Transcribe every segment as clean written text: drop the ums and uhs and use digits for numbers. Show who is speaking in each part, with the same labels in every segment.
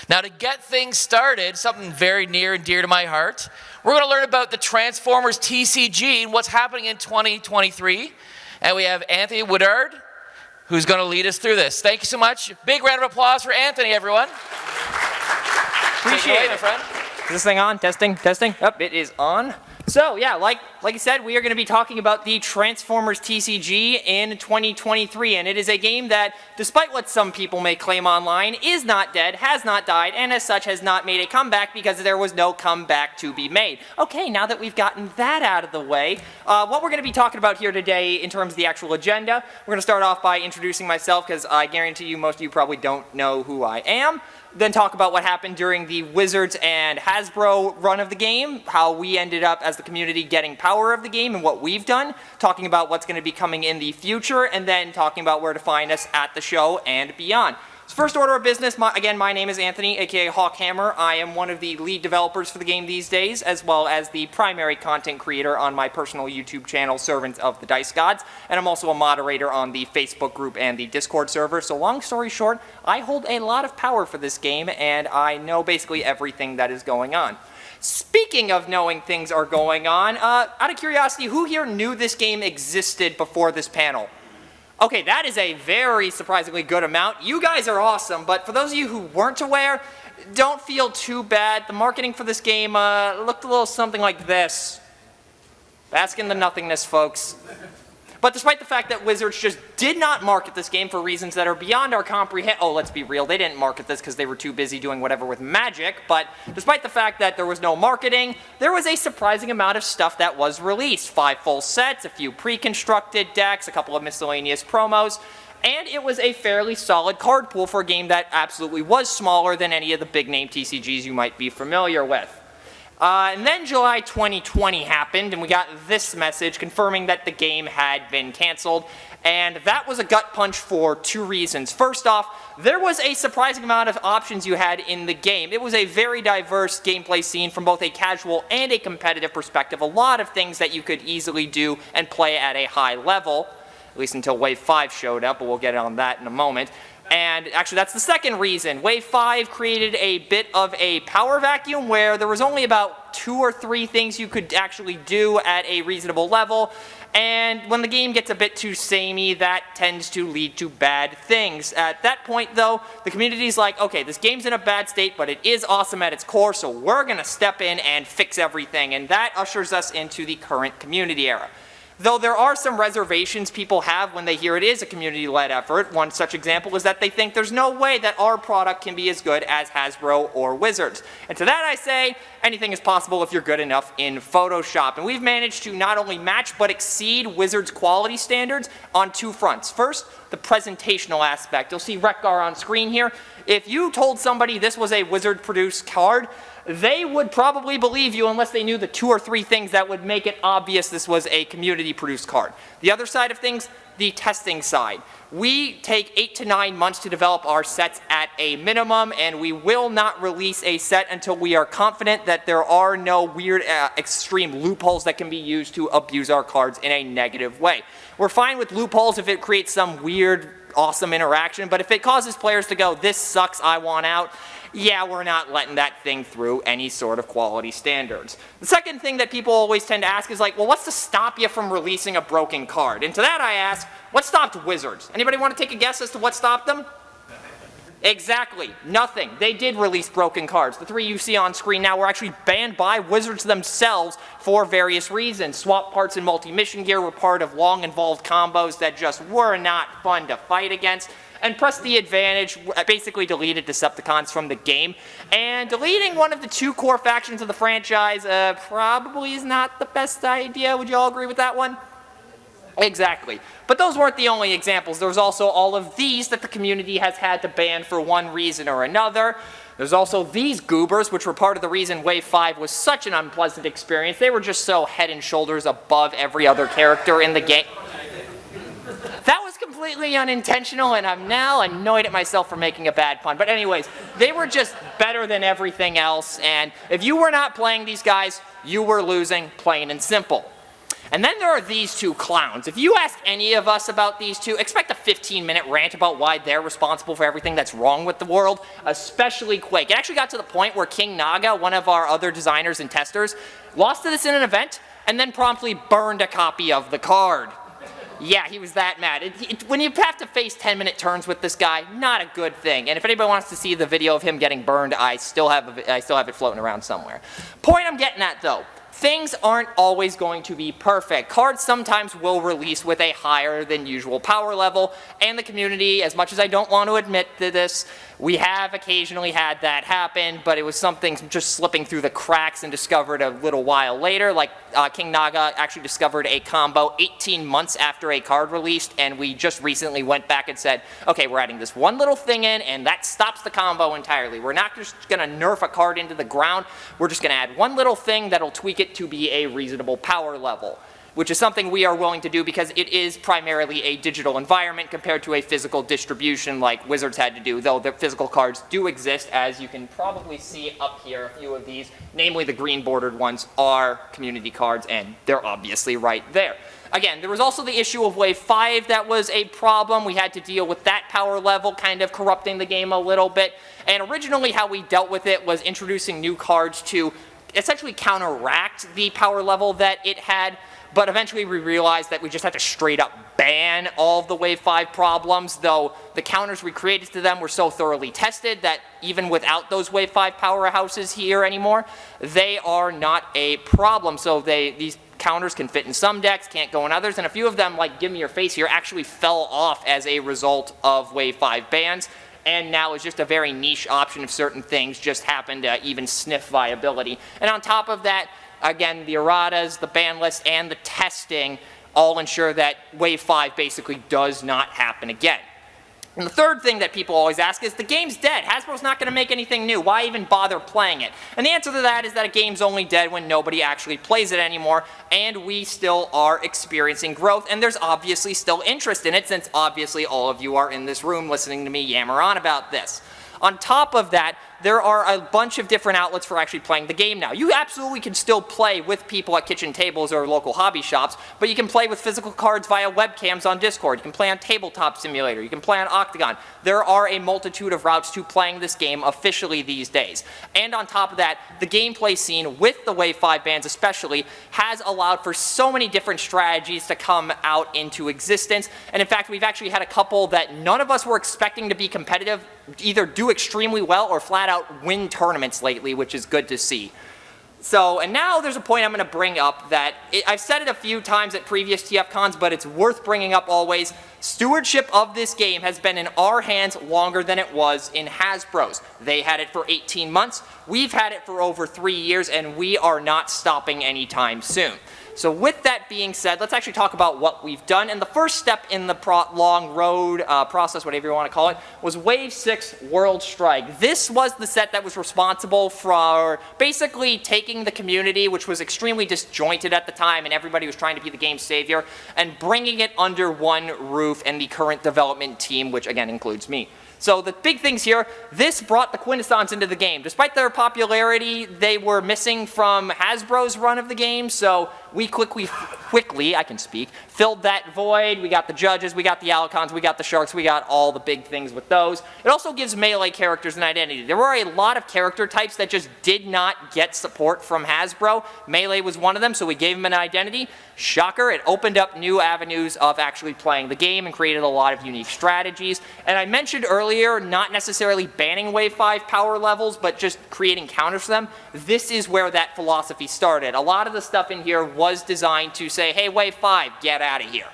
Speaker 1: Now, to get things started, something very near and dear to my heart, we're going to learn about the Transformers TCG and what's happening in 2023. And we have Anthony Woodard, who's going to lead us through this. Thank you so much. Big round of applause for Anthony, everyone.
Speaker 2: Appreciate it, my friend. Is this thing on? Testing, testing. Yep, it is on. So yeah, like I said, we are going to be talking about the Transformers TCG in 2023, and it is a game that, despite what some people may claim online, is not dead, has not died, and as such has not made a comeback because there was no comeback to be made. Okay, now that we've gotten that out of the way, what we're going to be talking about here today in terms of the actual agenda, we're going to start off by introducing myself because I guarantee you most of you probably don't know who I am. Then talk about what happened during the Wizards and Hasbro run of the game, how we ended up as the community getting power of the game and what we've done, talking about what's going to be coming in the future, and then talking about where to find us at the show and beyond. So first order of business, again, my name is Anthony, aka Hawkhammer. I am one of the lead developers for the game these days, as well as the primary content creator on my personal YouTube channel, Servants of the Dice Gods, and I'm also a moderator on the Facebook group and the Discord server. So long story short, I hold a lot of power for this game, and I know basically everything that is going on. Speaking of knowing things are going on, out of curiosity, who here knew this game existed before this panel? Okay, that is a very surprisingly good amount. You guys are awesome, but for those of you who weren't aware, don't feel too bad. The marketing for this game looked a little something like this. Bask in the nothingness, folks. But despite the fact that Wizards just did not market this game for reasons that are beyond our comprehension— oh, let's be real, they didn't market this because they were too busy doing whatever with magic, but despite the fact that there was no marketing, there was a surprising amount of stuff that was released. 5 full sets, a few pre-constructed decks, a couple of miscellaneous promos, and it was a fairly solid card pool for a game that absolutely was smaller than any of the big-name TCGs you might be familiar with. And then July 2020 happened, and we got this message confirming that the game had been canceled, and that was a gut punch for 2 reasons. First off, there was a surprising amount of options you had in the game. It was a very diverse gameplay scene from both a casual and a competitive perspective. A lot of things that you could easily do and play at a high level, at least until Wave 5 showed up, but we'll get on that in a moment. And actually, that's the second reason. Wave 5 created a bit of a power vacuum where there was only about 2 or 3 things you could actually do at a reasonable level. And when the game gets a bit too samey, that tends to lead to bad things. At that point, though, the community's like, okay, this game's in a bad state, but it is awesome at its core, so we're going to step in and fix everything. And that ushers us into the current community era. Though there are some reservations people have when they hear it is a community-led effort. One such example is that they think there's no way that our product can be as good as Hasbro or Wizards. And to that I say, anything is possible if you're good enough in Photoshop. And we've managed to not only match but exceed Wizards' quality standards on 2 fronts. First, the presentational aspect. You'll see Rekgar on screen here. If you told somebody this was a Wizard-produced card, they would probably believe you unless they knew the 2 or 3 things that would make it obvious this was a community-produced card. The other side of things, the testing side. We take 8 to 9 months to develop our sets at a minimum, and we will not release a set until we are confident that there are no weird, extreme loopholes that can be used to abuse our cards in a negative way. We're fine with loopholes if it creates some weird, awesome interaction, but if it causes players to go, this sucks, I want out, yeah, we're not letting that thing through any sort of quality standards. The second thing that people always tend to ask is like, well, what's to stop you from releasing a broken card? And to that I ask, what stopped Wizards? Anybody want to take a guess as to what stopped them? Exactly, nothing. They did release broken cards. The 3 you see on screen now were actually banned by Wizards themselves for various reasons. Swap parts and multi-mission gear were part of long involved combos that just were not fun to fight against. And Press the Advantage basically deleted Decepticons from the game. And deleting one of the 2 core factions of the franchise probably is not the best idea. Would you all agree with that one? Exactly. But those weren't the only examples. There was also all of these that the community has had to ban for one reason or another. There's also these goobers, which were part of the reason Wave 5 was such an unpleasant experience. They were just so head and shoulders above every other character in the game. That was completely unintentional, and I'm now annoyed at myself for making a bad pun. But anyways, they were just better than everything else, and if you were not playing these guys, you were losing, plain and simple. And then there are these two clowns. If you ask any of us about these two, expect a 15-minute rant about why they're responsible for everything that's wrong with the world, especially Quake. It actually got to the point where King Naga, one of our other designers and testers, lost to this in an event and then promptly burned a copy of the card. Yeah, he was that mad. When you have to face 10-minute turns with this guy, not a good thing. And if anybody wants to see the video of him getting burned, I still have it floating around somewhere. Point I'm getting at, though. Things aren't always going to be perfect. Cards sometimes will release with a higher than usual power level, and the community, as much as I don't want to admit to this, we have occasionally had that happen, but it was something just slipping through the cracks and discovered a little while later. Like King Naga actually discovered a combo 18 months after a card released, and we just recently went back and said, okay, we're adding this one little thing in, and that stops the combo entirely. We're not just going to nerf a card into the ground, we're just going to add one little thing that'll tweak it to be a reasonable power level, which is something we are willing to do because it is primarily a digital environment compared to a physical distribution like Wizards had to do, though the physical cards do exist, as you can probably see up here. A few of these, namely the green bordered ones, are community cards, and they're obviously right there. Again, there was also the issue of Wave 5 that was a problem. We had to deal with that power level kind of corrupting the game a little bit, and originally how we dealt with it was introducing new cards to essentially counteract the power level that it had, but eventually we realized that we just had to straight up ban all of the Wave 5 problems, though the counters we created to them were so thoroughly tested that even without those Wave 5 powerhouses here anymore, they are not a problem. So these counters can fit in some decks, can't go in others, and a few of them, like Give Me Your Face here, actually fell off as a result of Wave 5 bans, and now is just a very niche option if certain things just happen to even sniff viability. And on top of that, again, the erratas, the ban list, and the testing all ensure that Wave 5 basically does not happen again. And the third thing that people always ask is, the game's dead. Hasbro's not going to make anything new. Why even bother playing it? And the answer to that is that a game's only dead when nobody actually plays it anymore, and we still are experiencing growth, and there's obviously still interest in it, since obviously all of you are in this room listening to me yammer on about this. On top of that, there are a bunch of different outlets for actually playing the game now. You absolutely can still play with people at kitchen tables or local hobby shops, but you can play with physical cards via webcams on Discord. You can play on Tabletop Simulator. You can play on Octagon. There are a multitude of routes to playing this game officially these days. And on top of that, the gameplay scene, with the Wave 5 bans especially, has allowed for so many different strategies to come out into existence. And in fact, we've actually had a couple that none of us were expecting to be competitive either do extremely well or flat out win tournaments lately, which is good to see. So, and now there's a point I'm going to bring up that I've said it a few times at previous TFcons, but it's worth bringing up always. Stewardship of this game has been in our hands longer than it was in Hasbro's. They had it for 18 months. We've had it for over 3 years, and we are not stopping anytime soon. So with that being said, let's actually talk about what we've done. And the first step in the long road process, whatever you want to call it, was Wave 6 World Strike. This was the set that was responsible for basically taking the community, which was extremely disjointed at the time, and everybody was trying to be the game's savior, and bringing it under one roof and the current development team, which again includes me. So the big things here, this brought the Quintessons into the game. Despite their popularity, they were missing from Hasbro's run of the game, so we quickly, I can speak, filled that void. We got the Judges, we got the Alicons, we got the Sharks, we got all the big things with those. It also gives Melee characters an identity. There were a lot of character types that just did not get support from Hasbro. Melee was one of them, so we gave them an identity. Shocker, it opened up new avenues of actually playing the game and created a lot of unique strategies. And I mentioned earlier, not necessarily banning Wave 5 power levels, but just creating counters to them. This is where that philosophy started. A lot of the stuff in here was designed to say, hey, Wave 5, get out of here.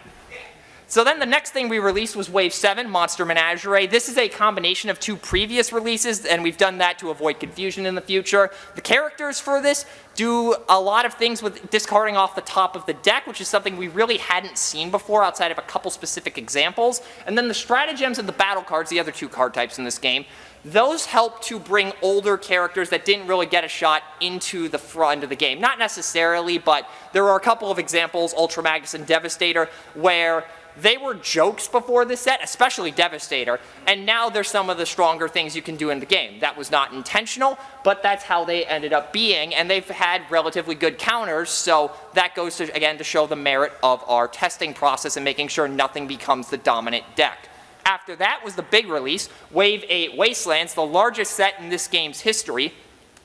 Speaker 2: So then the next thing we released was Wave 7, Monster Menagerie. This is a combination of two previous releases, and we've done that to avoid confusion in the future. The characters for this do a lot of things with discarding off the top of the deck, which is something we really hadn't seen before outside of a couple specific examples. And then the stratagems and the battle cards, the other two card types in this game, those help to bring older characters that didn't really get a shot into the front of the game. Not necessarily, but there are a couple of examples, Ultra Magnus and Devastator, where they were jokes before this set, especially Devastator, and now they're some of the stronger things you can do in the game. That was not intentional, but that's how they ended up being, and they've had relatively good counters, so that goes to, again, to show the merit of our testing process and making sure nothing becomes the dominant deck. After that was the big release, Wave 8 Wastelands, the largest set in this game's history.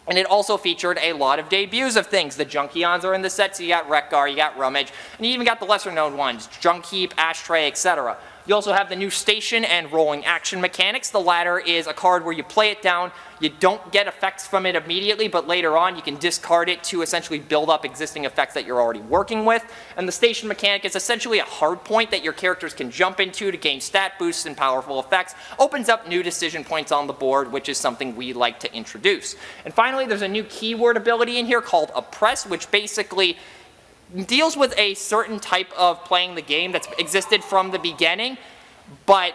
Speaker 2: And it also featured a lot of debuts of things. The Junkions are in the set, so you got Wreck-Gar, you got Rummage, and you even got the lesser known ones, Junk Heap, Ashtray, etc. You also have the new Station and Rolling Action mechanics. The latter is a card where you play it down, you don't get effects from it immediately, but later on you can discard it to essentially build up existing effects that you're already working with. And the Station mechanic is essentially a hard point that your characters can jump into to gain stat boosts and powerful effects. Opens up new decision points on the board, which is something we like to introduce. And finally, there's a new keyword ability in here called Oppress, which basically deals with a certain type of playing the game that's existed from the beginning, but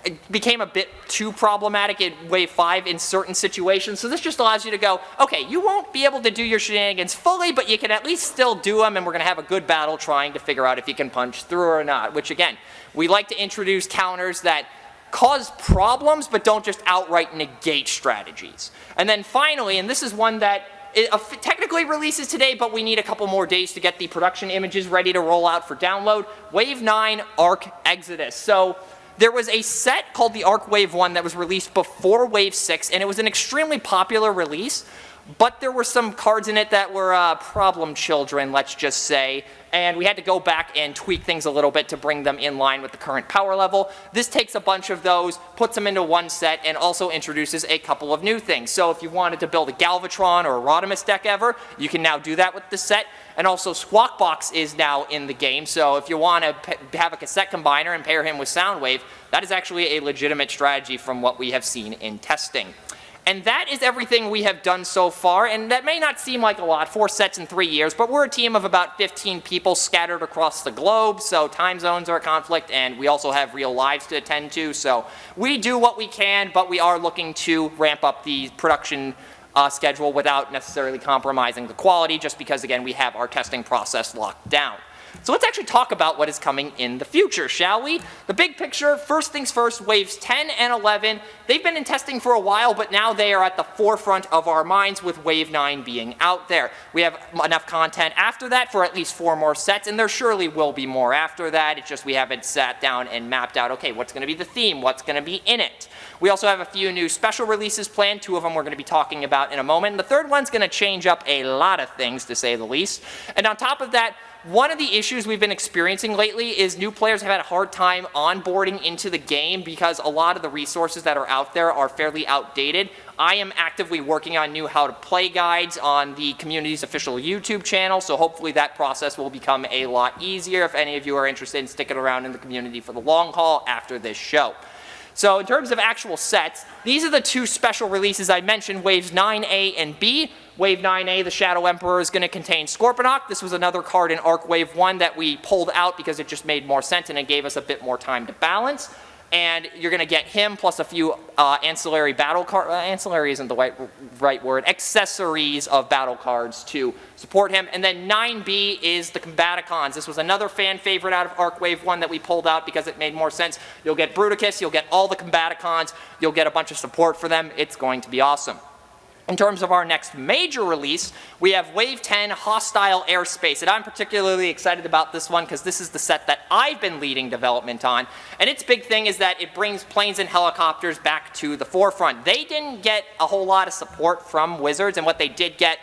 Speaker 2: it became a bit too problematic in Wave 5 in certain situations. So this just allows you to go, okay, you won't be able to do your shenanigans fully, but you can at least still do them, and we're going to have a good battle trying to figure out if you can punch through or not, which again, we like to introduce counters that cause problems, but don't just outright negate strategies. And then finally, and this is one that it technically releases today, but we need a couple more days to get the production images ready to roll out for download. Wave 9 Arc Exodus. So there was a set called the Arc Wave 1 that was released before Wave 6, and it was an extremely popular release, but there were some cards in it that were problem children, let's just say, and we had to go back and tweak things a little bit to bring them in line with the current power level. This takes a bunch of those, puts them into one set, and also introduces a couple of new things. So if you wanted to build a Galvatron or a Rodimus deck ever, you can now do that with the set. And also Squawk Box is now in the game, so if you want to have a cassette combiner and pair him with Soundwave, that is actually a legitimate strategy from what we have seen in testing. And that is everything we have done so far, and that may not seem like a lot, 4 sets in 3 years, but we're a team of about 15 people scattered across the globe, so time zones are a conflict, and we also have real lives to attend to, so we do what we can, but we are looking to ramp up the production schedule without necessarily compromising the quality, just because, again, we have our testing process locked down. So let's actually talk about what is coming in the future, shall we? The big picture, first things first, Waves 10 and 11, they've been in testing for a while, but now they are at the forefront of our minds with Wave 9 being out there. We have enough content after that for at least 4 more sets, and there surely will be more after that. It's just we haven't sat down and mapped out, okay, what's going to be the theme, what's going to be in it. We also have a few new special releases planned. 2 of them we're going to be talking about in a moment. And the third one's going to change up a lot of things, to say the least. And on top of that, one of the issues we've been experiencing lately is new players have had a hard time onboarding into the game because a lot of the resources that are out there are fairly outdated. I am actively working on new how to play guides on the community's official YouTube channel, so hopefully that process will become a lot easier if any of you are interested in sticking around in the community for the long haul after this show. So in terms of actual sets, these are the 2 special releases I mentioned, Waves 9A and B. Wave 9A, the Shadow Emperor, is going to contain Scorponok. This was another card in Arc Wave 1 that we pulled out because it just made more sense and it gave us a bit more time to balance. And you're going to get him plus a few ancillary battle cards. Ancillary isn't the right word. Accessories of battle cards to support him. And then 9B is the Combaticons. This was another fan favorite out of Arc Wave 1 that we pulled out because it made more sense. You'll get Bruticus, you'll get all the Combaticons, you'll get a bunch of support for them. It's going to be awesome. In terms of our next major release, we have Wave 10 Hostile Airspace, and I'm particularly excited about this one because this is the set that I've been leading development on, and its big thing is that it brings planes and helicopters back to the forefront. They didn't get a whole lot of support from Wizards, and what they did get,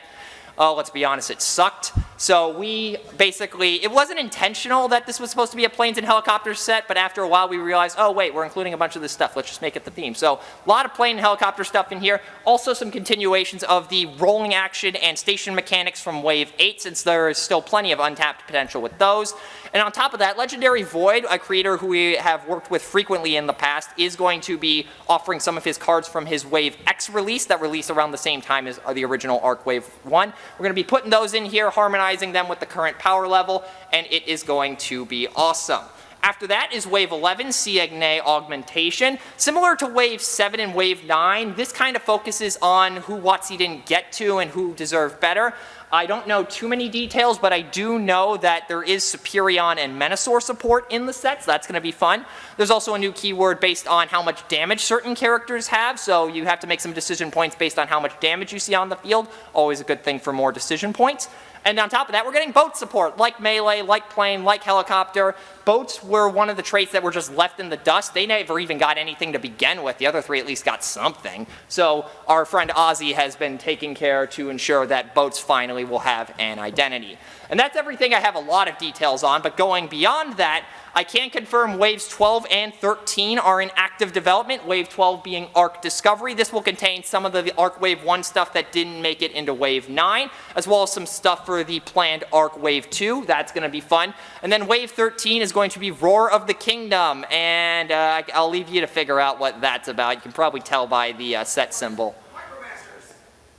Speaker 2: let's be honest, it sucked. So we basically, it wasn't intentional that this was supposed to be a planes and helicopters set, but after a while we realized, oh wait, we're including a bunch of this stuff, let's just make it the theme. So a lot of plane and helicopter stuff in here, also some continuations of the rolling action and station mechanics from Wave 8, since there is still plenty of untapped potential with those. And on top of that, Legendary Void, a creator who we have worked with frequently in the past, is going to be offering some of his cards from his Wave X release that released around the same time as the original Arc Wave 1. We're going to be putting those in here, harmonizing them with the current power level, and it is going to be awesome. After that is Wave 11, Siagne Augmentation. Similar to Wave 7 and Wave 9, this kind of focuses on who WotC didn't get to and who deserved better. I don't know too many details, but I do know that there is Superion and Menasor support in the set, so that's going to be fun. There's also a new keyword based on how much damage certain characters have, so you have to make some decision points based on how much damage you see on the field. Always a good thing for more decision points. And on top of that, we're getting boat support, like melee, like plane, like helicopter. Boats were one of the traits that were just left in the dust. They never even got anything to begin with. The other three at least got something. So our friend Ozzy has been taking care to ensure that boats finally will have an identity. And that's everything I have a lot of details on, but going beyond that, I can confirm Waves 12 and 13 are in active development, Wave 12 being Arc Discovery. This will contain some of the Arc Wave 1 stuff that didn't make it into Wave 9, as well as some stuff for the planned Arc Wave 2. That's going to be fun. And then Wave 13 is going to be Roar of the Kingdom, and I'll leave you to figure out what that's about. You can probably tell by the set symbol.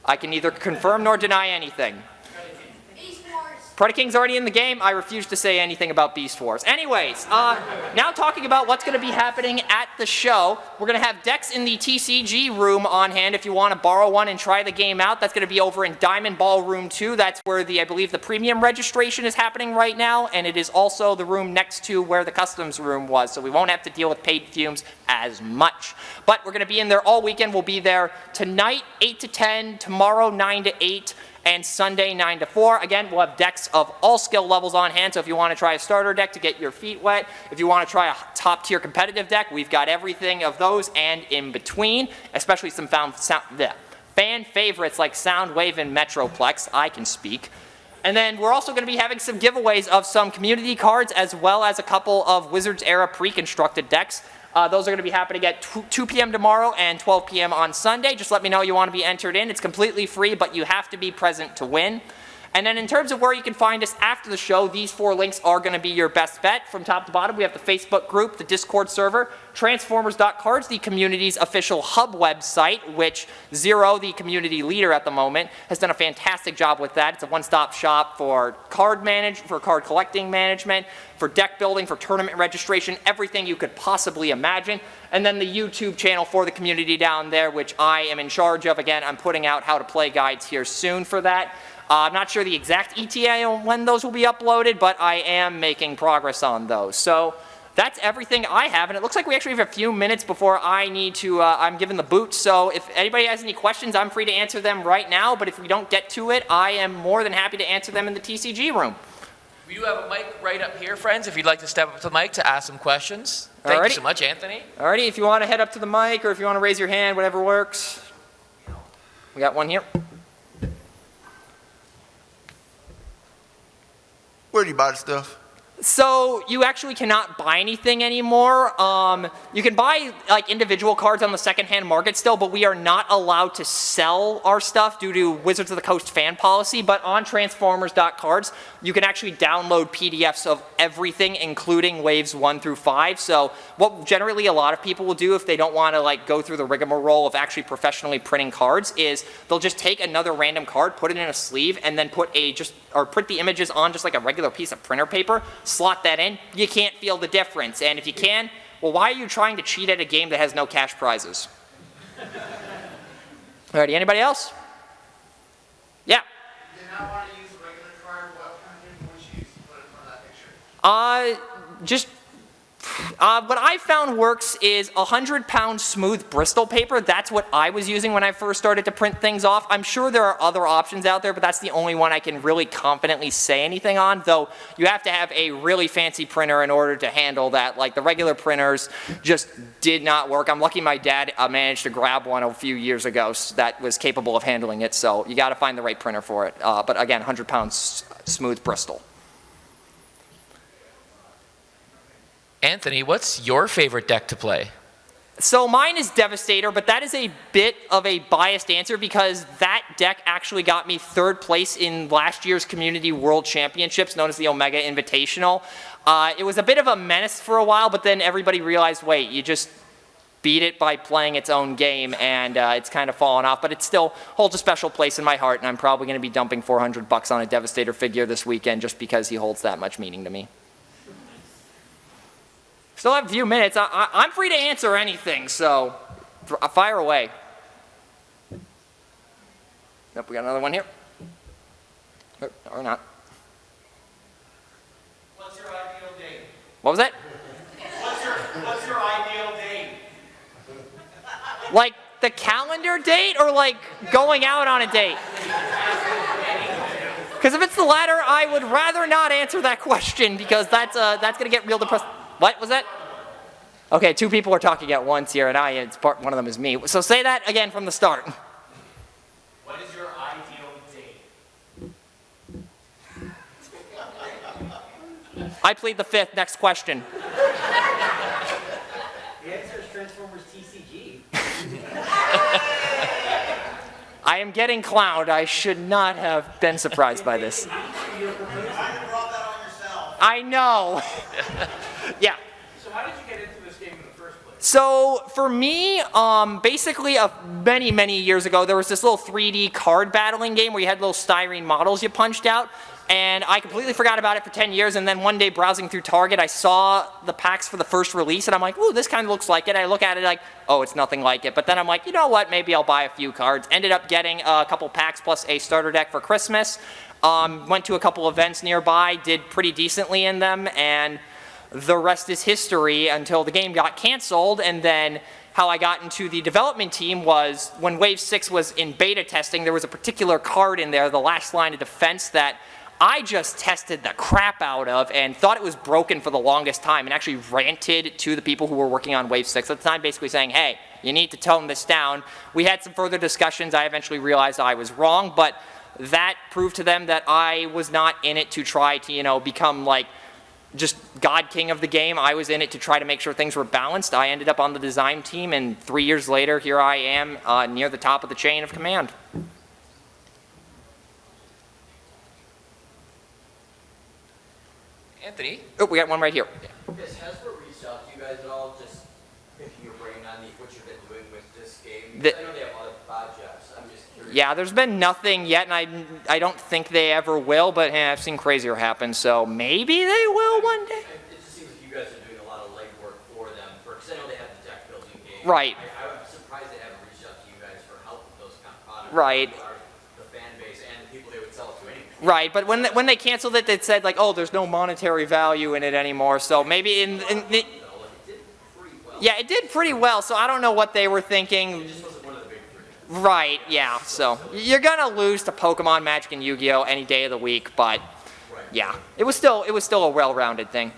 Speaker 2: I can neither confirm nor deny anything. Predaking's already in the game. I refuse to say anything about Beast Wars. Anyways, now talking about what's going to be happening at the show. We're going to have decks in the TCG room on hand if you want to borrow one and try the game out. That's going to be over in Diamond Ballroom 2. That's where I believe the premium registration is happening right now, and it is also the room next to where the customs room was, so we won't have to deal with paid fumes as much. But we're going to be in there all weekend. We'll be there tonight, 8 to 10, tomorrow, 9 to 8, and Sunday 9 to 4. Again, we'll have decks of all skill levels on hand, so if you want to try a starter deck to get your feet wet, if you want to try a top tier competitive deck, we've got everything of those and in between, especially some fan favorites like Soundwave and Metroplex. I can speak. And then we're also going to be having some giveaways of some community cards as well as a couple of Wizards era pre-constructed decks. Those are going to be happening at 2 p.m. tomorrow and 12 p.m. on Sunday. Just let me know you want to be entered in. It's completely free, but you have to be present to win. And then in terms of where you can find us after the show, these 4 links are going to be your best bet. From top to bottom, we have the Facebook group, the Discord server, Transformers.cards, the community's official hub website, which Zero, the community leader at the moment, has done a fantastic job with that. It's a one-stop shop for card collecting management, for deck building, for tournament registration, everything you could possibly imagine. And then the YouTube channel for the community down there, which I am in charge of. Again, I'm putting out how to play guides here soon for that. I'm not sure the exact ETA on when those will be uploaded, but I am making progress on those. So that's everything I have, and it looks like we actually have a few minutes before I need to, I'm given the boot. So if anybody has any questions, I'm free to answer them right now, but if we don't get to it, I am more than happy to answer them in the TCG room.
Speaker 1: We do have a mic right up here, friends, if you'd like to step up to the mic to ask some questions. Thank you so much, Anthony.
Speaker 2: Alrighty, if you want to head up to the mic or if you want to raise your hand, whatever works. We got one here.
Speaker 3: Where do you buy the stuff?
Speaker 2: So you actually cannot buy anything anymore. You can buy like individual cards on the secondhand market still, but we are not allowed to sell our stuff due to Wizards of the Coast fan policy. But on Transformers.cards, you can actually download PDFs of everything, including waves 1 through 5. So what generally a lot of people will do if they don't want to like go through the rigmarole of actually professionally printing cards is they'll just take another random card, put it in a sleeve, and then put print the images on just like a regular piece of printer paper. Slot that in, you can't feel the difference. And if you can, well, why are you trying to cheat at a game that has no cash prizes? Alrighty, anybody else? Yeah.
Speaker 3: You did not want to use a regular card. What kind of thing would you use to put in front of that picture?
Speaker 2: What I found works is 100-pound smooth Bristol paper. That's what I was using when I first started to print things off. I'm sure there are other options out there, but that's the only one I can really confidently say anything on, though you have to have a really fancy printer in order to handle that. Like the regular printers just did not work. I'm lucky my dad managed to grab one a few years ago that was capable of handling it, so you got to find the right printer for it. But again, 100-pound smooth Bristol.
Speaker 1: Anthony, what's your favorite deck to play?
Speaker 2: So mine is Devastator, but that is a bit of a biased answer because that deck actually got me 3rd place in last year's Community World Championships, known as the Omega Invitational. It was a bit of a menace for a while, but then everybody realized, wait, you just beat it by playing its own game, and it's kind of fallen off, but it still holds a special place in my heart, and I'm probably going to be dumping $400 on a Devastator figure this weekend just because he holds that much meaning to me. still have a few minutes. I'm free to answer anything, so fire away. Nope, we got another one here. Or not.
Speaker 3: What's your ideal date?
Speaker 2: What was that?
Speaker 3: What's your ideal date?
Speaker 2: Like the calendar date or like going out on a date? Because if it's the latter, I would rather not answer that question because that's gonna get real depressed. What was that? Okay, two people are talking at once here, and one of them is me. So say that again from the start.
Speaker 3: What is your ideal date?
Speaker 2: I plead the fifth. Next question.
Speaker 3: The answer is Transformers TCG.
Speaker 2: I am getting clowned. I should not have been surprised by this.
Speaker 3: You brought that on yourself.
Speaker 2: I know. Yeah.
Speaker 3: So how did you get into this game in the first place?
Speaker 2: So for me, basically many, many years ago, there was this little 3D card battling game where you had little styrene models you punched out. And I completely forgot about it for 10 years, and then one day browsing through Target, I saw the packs for the first release, and I'm like, ooh, this kind of looks like it. I look at it like, oh, it's nothing like it. But then I'm like, you know what, maybe I'll buy a few cards. Ended up getting a couple packs plus a starter deck for Christmas. Went to a couple events nearby, did pretty decently in them, and the rest is history until the game got canceled, and then how I got into the development team was when Wave 6 was in beta testing, there was a particular card in there, the last line of defense, that I just tested the crap out of and thought it was broken for the longest time and actually ranted to the people who were working on Wave 6 at the time, basically saying, hey, you need to tone this down. We had some further discussions. I eventually realized I was wrong, but that proved to them that I was not in it to try to, become like just God King of the game. I was in it to try to make sure things were balanced. I ended up on the design team, and 3 years later, here I am near the top of the chain of command.
Speaker 1: Anthony?
Speaker 2: Oh, we got one right here.
Speaker 4: Has Hasbro reached out to you guys at all, just picking your brain on what you've been doing with this game? I know they have other projects. I'm just curious.
Speaker 2: Yeah, there's been nothing yet, and I don't think they ever will, but I've seen crazier happen, so maybe they will one day.
Speaker 4: It just seems like you guys are doing a lot of legwork for them, because I know they have the deck building game.
Speaker 2: Right.
Speaker 4: I'm surprised they haven't reached out to you guys for help with those kind of products.
Speaker 2: Right.
Speaker 4: The fan base and the people they would sell it to anyway.
Speaker 2: Right, but when they canceled it, they said like, oh, there's no monetary value in it anymore. So maybe yeah, it did pretty well. So I don't know what they were thinking.
Speaker 4: It just wasn't one of the big three.
Speaker 2: Right, yeah. So you're gonna lose to Pokemon, Magic, and Yu-Gi-Oh any day of the week, but yeah, it was still a well-rounded thing.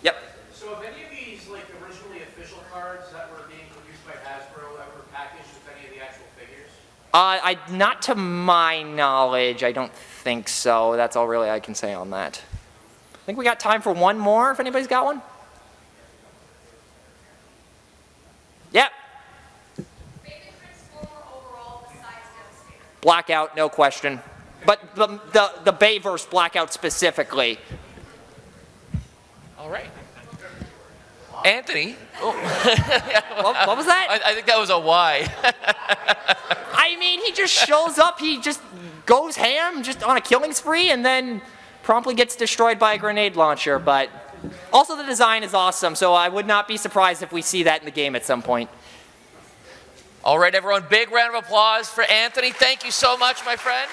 Speaker 2: Yep.
Speaker 3: So have any of these originally official cards that were being produced by Hasbro ever packaged with any of the actual figures?
Speaker 2: Not to my knowledge, I don't think so. That's all really I can say on that. I think we got time for one more, if anybody's got one. Yep.
Speaker 5: Favorite Transformer overall besides Devastator?
Speaker 2: Blackout, no question. But the Bayverse Blackout specifically.
Speaker 1: All right. Anthony? Oh.
Speaker 2: What was that?
Speaker 1: I think that was a why.
Speaker 2: I mean, he just shows up, he just goes ham, just on a killing spree, and then promptly gets destroyed by a grenade launcher. But also the design is awesome, so I would not be surprised if we see that in the game at some point.
Speaker 1: All right, everyone, big round of applause for Anthony. Thank you so much, my friend.